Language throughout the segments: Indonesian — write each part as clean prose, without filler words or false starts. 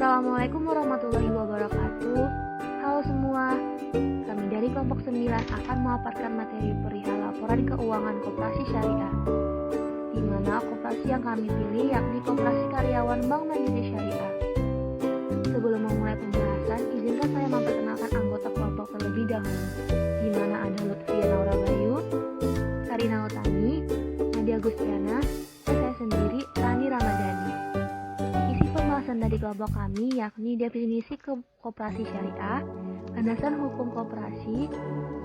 Assalamualaikum warahmatullahi wabarakatuh. Halo semua, kami dari kelompok 9 akan memaparkan materi perihal laporan keuangan koperasi syariah, di mana koperasi yang kami pilih yakni Koperasi Karyawan Bank Mandiri Syariah. Sebelum memulai pembahasan, izinkan saya memperkenalkan anggota kelompok terlebih dahulu, di mana ada Lutfia Naura Bayu, Karina Utami, Nadia Gustiana, dan saya sendiri, Rani Ramadhani. Isi pembahasan dari kelompok kami yakni definisi koperasi syariah, landasan hukum koperasi,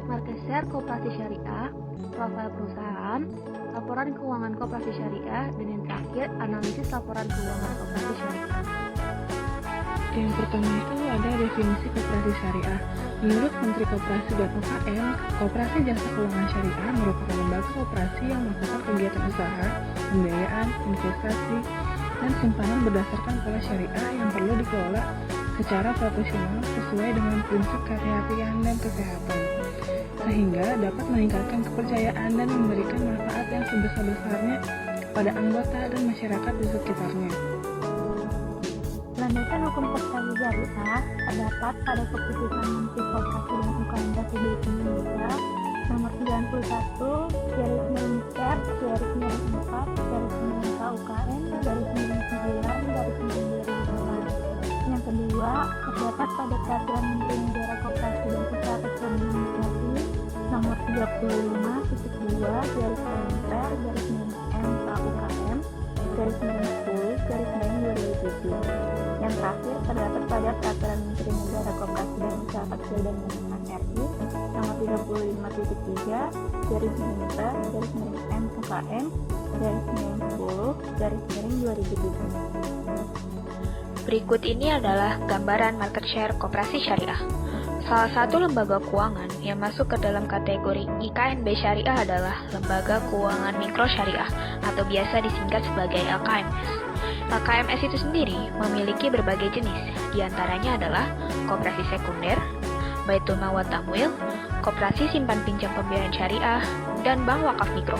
market share koperasi syariah, profil perusahaan, laporan keuangan koperasi syariah, dan yang terakhir analisis laporan keuangan koperasi syariah. Yang pertama itu ada definisi koperasi syariah. Menurut Menteri Koperasi dan UKM, Koperasi Jasa Keuangan Syariah merupakan lembaga koperasi yang melakukan kegiatan usaha, pembiayaan, investasi, dan simpanan berdasarkan pola syariah yang perlu dikelola secara profesional sesuai dengan prinsip kehati-hatian dan kesehatan, sehingga dapat meningkatkan kepercayaan dan memberikan manfaat yang sebesar-besarnya kepada anggota dan masyarakat di sekitarnya. Landasan hukum koperasi syariah terdapat pada Keputusan Menteri Koperasi dan UKM Republik Indonesia Nomor 91 /4 KUKM /9/2004. Yang kedua, terdapat pada Peraturan Menteri Negara Koperasi dan Usaha Kecil dan Menengah Nomor 35/2 /M KUKM /910/2007. Yang terakhir terdapat pada Peraturan Menteri Negara Koperasi dan Usaha Kecil dan Menengah RI Nomor 35/3/M KUKM /910/2007. Berikut ini adalah gambaran market share koperasi syariah. Salah satu lembaga keuangan yang masuk ke dalam kategori IKNB Syariah adalah Lembaga Keuangan Mikro Syariah atau biasa disingkat sebagai LKMS. LKMS itu sendiri memiliki berbagai jenis, diantaranya adalah koperasi sekunder, Baitul Mal wa Tamwil, koperasi simpan pinjam pembiayaan syariah, dan bank wakaf mikro.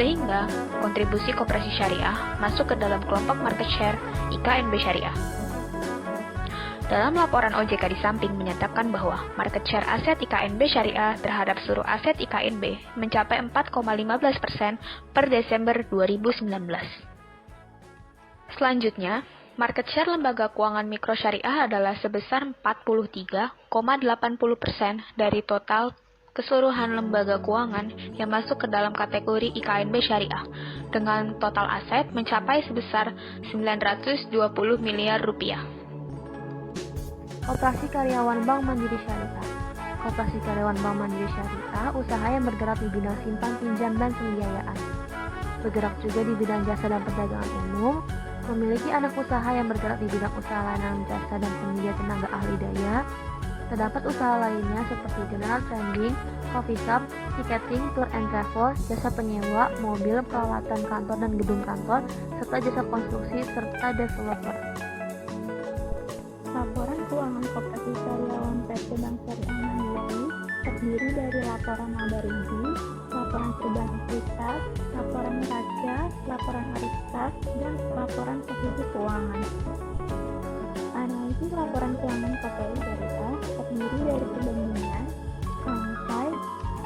Sehingga kontribusi koperasi syariah masuk ke dalam kelompok market share IKNB Syariah. Dalam laporan OJK di samping menyatakan bahwa market share aset IKNB Syariah terhadap seluruh aset IKNB mencapai 4,15% per Desember 2019. Selanjutnya, market share lembaga keuangan mikro syariah adalah sebesar 43,80% dari total keseluruhan lembaga keuangan yang masuk ke dalam kategori IKNB Syariah, dengan total aset mencapai sebesar 920 miliar rupiah. Koperasi Karyawan Bank Mandiri Syariah. Koperasi Karyawan Bank Mandiri Syariah usaha yang bergerak di bidang simpan pinjam dan pembiayaan. Bergerak juga di bidang jasa dan perdagangan umum, memiliki anak usaha yang bergerak di bidang usaha layanan jasa dan penyedia tenaga ahli daya. Terdapat usaha lainnya seperti general trading, coffee shop, ticketing, tour and travel, jasa penyewa, mobil, peralatan kantor dan gedung kantor, serta jasa konstruksi serta developer. Laporan keuangan koperasi karyawan PT Bank Syariah Mandiri terdiri dari laporan laba rugi, laporan perubahan ekuitas, laporan neraca, laporan arus kas, dan laporan posisi keuangan. Analisis laporan keuangan koperasi syariah terdiri dari perbandingan, sampai,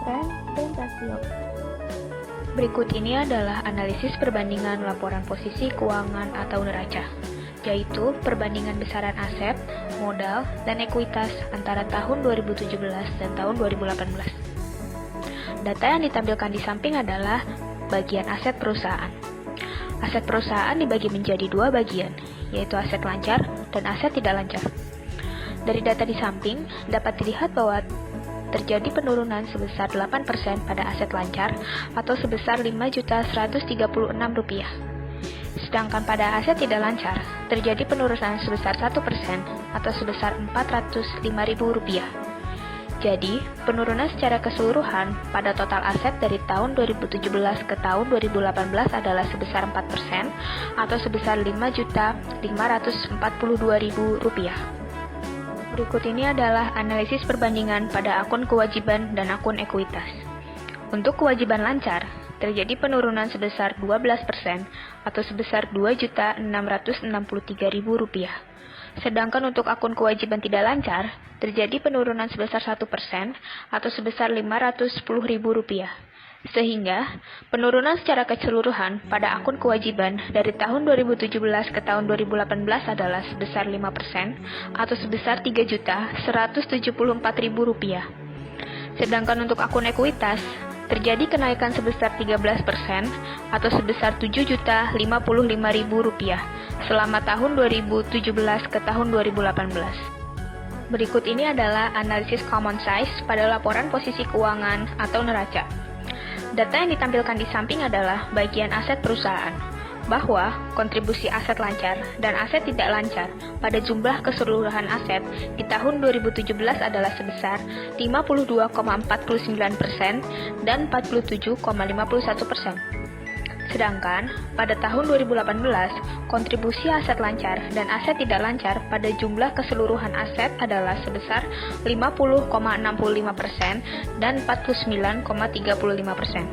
tren, dan rasio. Berikut ini adalah analisis perbandingan laporan posisi keuangan atau neraca, yaitu perbandingan besaran aset, modal, dan ekuitas antara tahun 2017 dan tahun 2018. Data yang ditampilkan di samping adalah bagian aset perusahaan. Aset perusahaan dibagi menjadi dua bagian, yaitu aset lancar dan aset tidak lancar. Dari data di samping, dapat dilihat bahwa terjadi penurunan sebesar 8% pada aset lancar atau sebesar Rp5.136.000. Sedangkan pada aset tidak lancar, terjadi penurunan sebesar 1% atau sebesar Rp405.000. Jadi, penurunan secara keseluruhan pada total aset dari tahun 2017 ke tahun 2018 adalah sebesar 4% atau sebesar Rp5.542.000. Berikut ini adalah analisis perbandingan pada akun kewajiban dan akun ekuitas. Untuk kewajiban lancar, terjadi penurunan sebesar 12% atau sebesar Rp2.663.000. Sedangkan untuk akun kewajiban tidak lancar, terjadi penurunan sebesar 1% atau sebesar Rp510.000. Sehingga, penurunan secara keseluruhan pada akun kewajiban dari tahun 2017 ke tahun 2018 adalah sebesar 5% atau sebesar Rp3.174.000. Sedangkan untuk akun ekuitas, terjadi kenaikan sebesar 13% atau sebesar Rp7.055.000 selama tahun 2017 ke tahun 2018. Berikut ini adalah analisis common size pada laporan posisi keuangan atau neraca. Data yang ditampilkan di samping adalah bagian aset perusahaan, bahwa kontribusi aset lancar dan aset tidak lancar pada jumlah keseluruhan aset di tahun 2017 adalah sebesar 52,49% dan 47,51%. Sedangkan pada tahun 2018, kontribusi aset lancar dan aset tidak lancar pada jumlah keseluruhan aset adalah sebesar 50,65% dan 49,35%.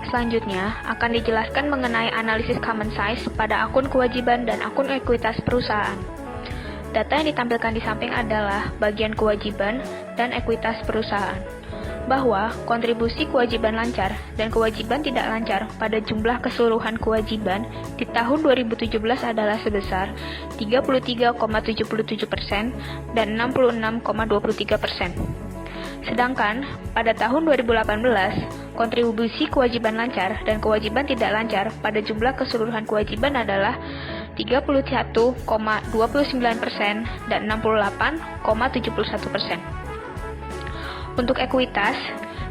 Selanjutnya, akan dijelaskan mengenai analisis common size pada akun kewajiban dan akun ekuitas perusahaan. Data yang ditampilkan di samping adalah bagian kewajiban dan ekuitas perusahaan, bahwa kontribusi kewajiban lancar dan kewajiban tidak lancar pada jumlah keseluruhan kewajiban di tahun 2017 adalah sebesar 33,77% dan 66,23%. Sedangkan pada tahun 2018, kontribusi kewajiban lancar dan kewajiban tidak lancar pada jumlah keseluruhan kewajiban adalah 31,29% dan 68,71%. Untuk ekuitas,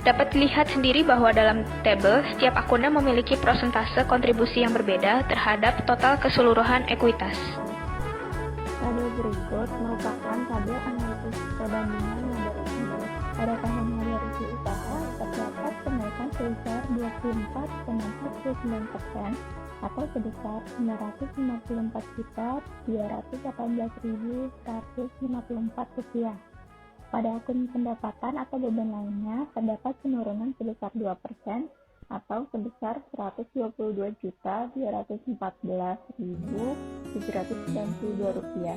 dapat dilihat sendiri bahwa dalam tabel setiap akunnya memiliki persentase kontribusi yang berbeda terhadap total keseluruhan ekuitas. Tabel berikut merupakan tabel analisis perbandingan modal indeks. Pada tahun 2000 usaha terdapat kenaikan sebesar 24,49% atau sebesar Rp954.218.154. Pada akun pendapatan atau beban lainnya terdapat penurunan sebesar 2% atau sebesar Rp122.214.792.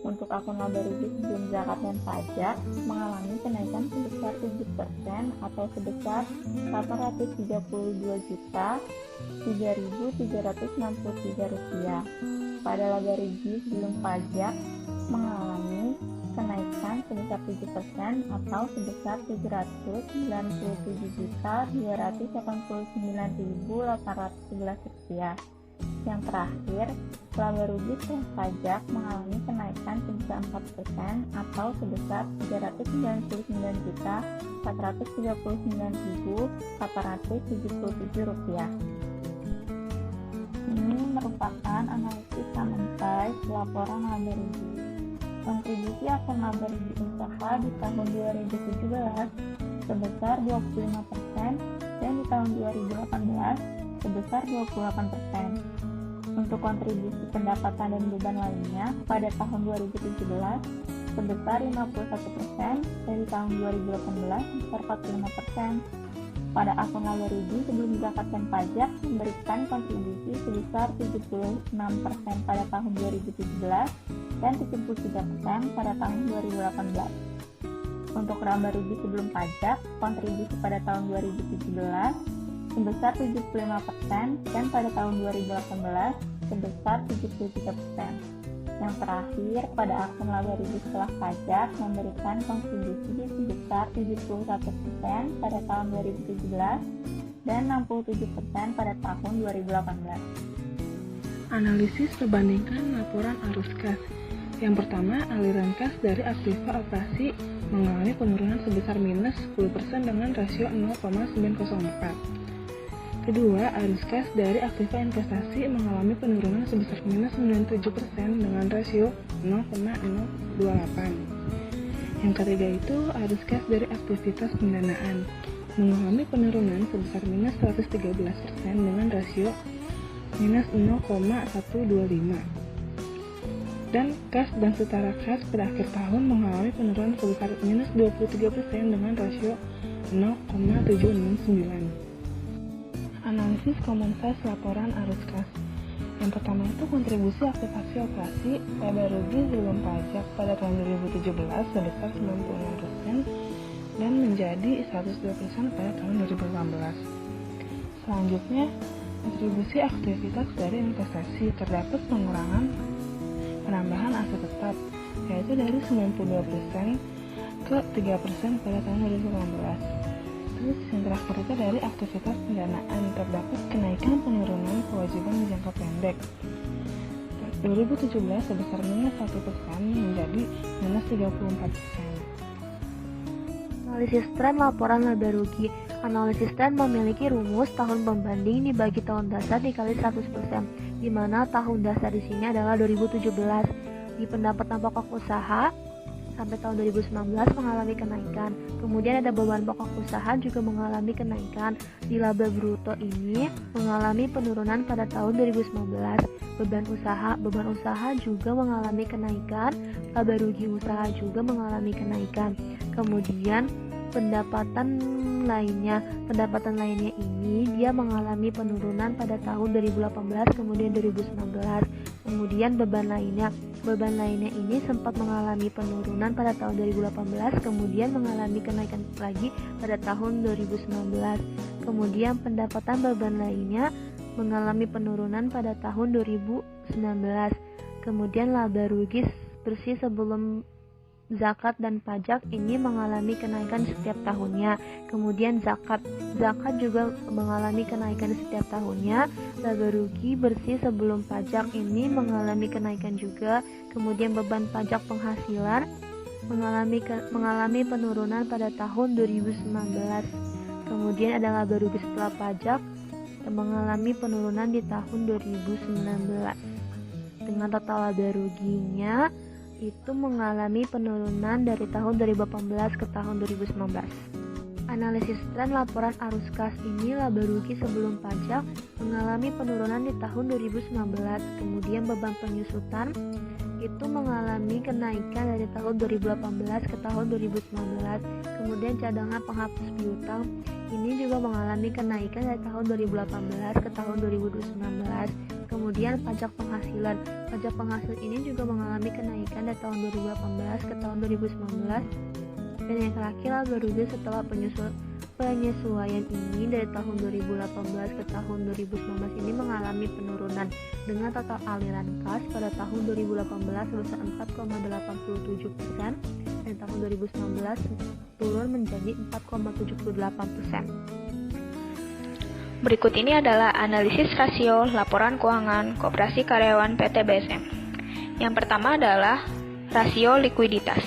Untuk akun laba rugi sebelum zakat dan pajak mengalami kenaikan sebesar 7% atau sebesar Rp832.3.363. Pada laba rugi sebelum pajak mengalami kenaikan sebesar 7% atau sebesar Rp797.289.811. Yang terakhir, laba rugi setelah pajak mengalami kenaikan sebesar 4% atau sebesar Rp399.439.877. Ini merupakan analisis common size laporan laba rugi. Kontribusi akun laba rugi usaha di tahun 2017 sebesar 25% dan di tahun 2018 sebesar 28%. Untuk kontribusi pendapatan dan beban lainnya pada tahun 2017 sebesar 51% dan di tahun 2018 sebesar 45%. Pada akun laba rugi sebelum zakat dan pajak memberikan kontribusi sebesar 76% pada tahun 2017 dan 73% pada tahun 2018. Untuk laba rugi sebelum pajak, kontribusi pada tahun 2017 sebesar 75% dan pada tahun 2018 sebesar 73%. Yang terakhir, pada akun laba rugi setelah pajak memberikan kontribusi sebesar 71% pada tahun 2017 dan 67% pada tahun 2018. Analisis perbandingan laporan arus kas. Yang pertama, aliran kas dari aktiva operasi mengalami penurunan sebesar minus 10% dengan rasio 0,904. Kedua, arus kas dari aktiva investasi mengalami penurunan sebesar minus 97% dengan rasio 0,028. Yang ketiga itu, arus kas dari aktivitas pendanaan mengalami penurunan sebesar minus 113% dengan rasio minus 0,125. Dan kas dan setara kas pada akhir tahun mengalami penurunan sebesar minus 23% dengan rasio 0,769. Analisis common size laporan arus kas. Yang pertama itu kontribusi aktivasi operasi laba rugi sebelum pajak pada tahun 2017 sebesar 96% dan menjadi 102% pada tahun 2018. Selanjutnya, kontribusi aktivitas dari investasi terdapat penambahan aset tetap, yaitu dari 92% ke 3% pada tahun 2018. Terus yang terakhir itu dari aktivitas pendanaan terdapat kenaikan penurunan kewajiban jangka pendek 2017 sebesar minus 1% menjadi minus 34%. Analisis tren laporan laba rugi. Analisis tren memiliki rumus tahun pembanding dibagi tahun dasar dikali 100%, di mana tahun dasar di sini adalah 2017. Di pendapatan pokok usaha sampai tahun 2019 mengalami kenaikan. Kemudian ada beban pokok usaha juga mengalami kenaikan. Di laba bruto ini mengalami penurunan pada tahun 2019. Beban usaha juga mengalami kenaikan. Laba rugi usaha juga mengalami kenaikan. Kemudian pendapatan lainnya ini dia mengalami penurunan pada tahun 2018 kemudian 2019. Kemudian beban lainnya ini sempat mengalami penurunan pada tahun 2018 kemudian mengalami kenaikan lagi pada tahun 2019. Kemudian pendapatan beban lainnya mengalami penurunan pada tahun 2019. Kemudian laba rugi bersih sebelum zakat dan pajak ini mengalami kenaikan setiap tahunnya. Kemudian zakat juga mengalami kenaikan setiap tahunnya. Laba rugi bersih sebelum pajak ini mengalami kenaikan juga. Kemudian beban pajak penghasilan mengalami penurunan pada tahun 2019. Kemudian ada laba rugi setelah pajak yang mengalami penurunan di tahun 2019. Dengan total laba ruginya itu mengalami penurunan dari tahun 2018 ke tahun 2019. Analisis tren laporan arus kas ini laba rugi sebelum pajak mengalami penurunan di tahun 2019. Kemudian beban penyusutan itu mengalami kenaikan dari tahun 2018 ke tahun 2019. Kemudian cadangan penghapus piutang ini juga mengalami kenaikan dari tahun 2018 ke tahun 2019. Kemudian pajak penghasilan ini juga mengalami kenaikan dari tahun 2018 ke tahun 2019. Dan yang terakhir laba rugi setelah penyesuaian ini dari tahun 2018 ke tahun 2019 ini mengalami penurunan dengan total aliran kas pada tahun 2018 sebesar 4,87% dan tahun 2019 turun menjadi 4,78%. Berikut ini adalah analisis rasio laporan keuangan Koperasi Karyawan PT BSM. Yang pertama adalah rasio likuiditas.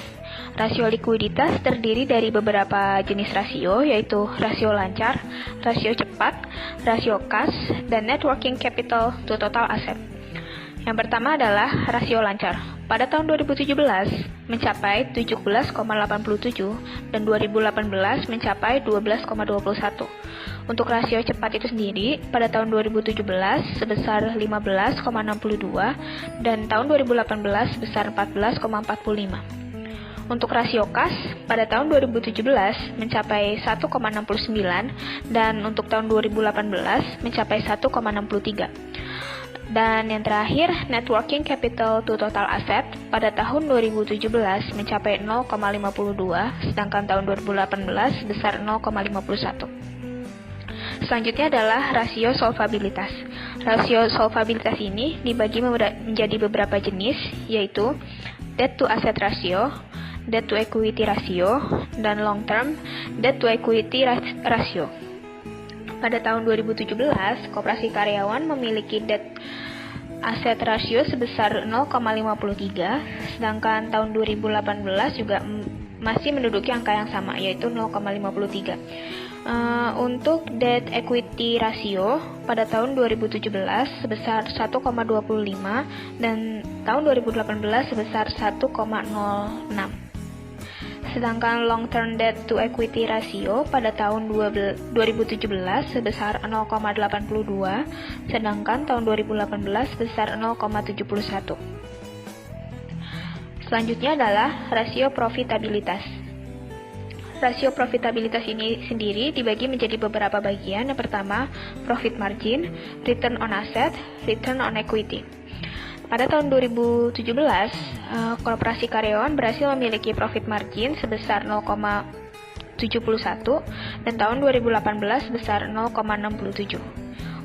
Rasio likuiditas terdiri dari beberapa jenis rasio, yaitu rasio lancar, rasio cepat, rasio kas, dan net working capital to total asset. Yang pertama adalah rasio lancar. Pada tahun 2017 mencapai 17,87 dan 2018 mencapai 12,21. Untuk rasio cepat itu sendiri pada tahun 2017 sebesar 15,62 dan tahun 2018 sebesar 14,45. Untuk rasio kas pada tahun 2017 mencapai 1,69 dan untuk tahun 2018 mencapai 1,63. Dan yang terakhir, net working capital to total asset pada tahun 2017 mencapai 0,52 sedangkan tahun 2018 sebesar 0,51. Selanjutnya adalah rasio solvabilitas. Rasio solvabilitas ini dibagi menjadi beberapa jenis, yaitu debt to asset ratio, debt to equity ratio, dan long term debt to equity ratio. Pada tahun 2017, Koperasi Karyawan memiliki debt asset ratio sebesar 0,53, sedangkan tahun 2018 juga masih menduduki angka yang sama, yaitu 0,53. Untuk debt equity ratio pada tahun 2017 sebesar 1,25 dan tahun 2018 sebesar 1,06. Sedangkan long term debt to equity ratio pada tahun 2017 sebesar 0,82, sedangkan tahun 2018 sebesar 0,71. Selanjutnya adalah rasio profitabilitas. rasio profitabilitas ini sendiri dibagi menjadi beberapa bagian. Yang pertama, profit margin, return on asset, return on equity. Pada tahun 2017, korporasi karyawan berhasil memiliki profit margin sebesar 0,71 dan tahun 2018 sebesar 0,67.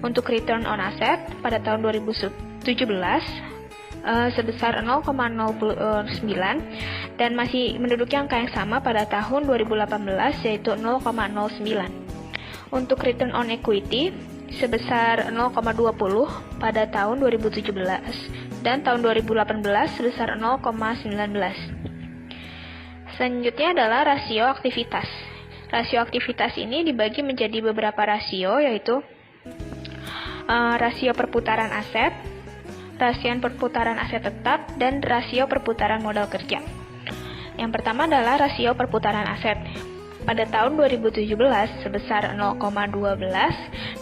Untuk return on asset pada tahun 2017 sebesar 0,09 dan masih menduduki angka yang sama pada tahun 2018 yaitu 0,09. Untuk return on equity sebesar 0,20 pada tahun 2017 dan tahun 2018 sebesar 0,19. Selanjutnya adalah rasio aktivitas. Rasio aktivitas ini dibagi menjadi beberapa rasio yaitu rasio perputaran aset, rasio perputaran aset tetap, dan rasio perputaran modal kerja. Yang pertama adalah rasio perputaran aset. Pada tahun 2017 sebesar 0,12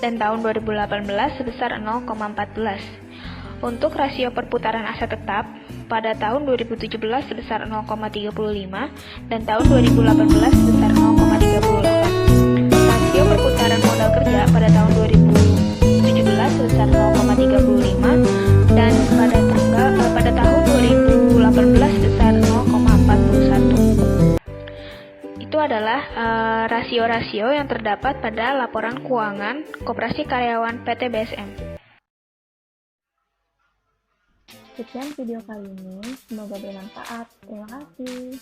dan tahun 2018 sebesar 0,14. Untuk rasio perputaran aset tetap, pada tahun 2017 sebesar 0,35 dan tahun 2018 sebesar 0,38. Rasio perputaran modal kerja pada tahun 2017 sebesar 0,35 dan pada tahun 2018 sebesar 0,41. Itu adalah rasio-rasio yang terdapat pada laporan keuangan Koperasi Karyawan PT BSM. Sekian video kali ini, semoga bermanfaat. Terima kasih.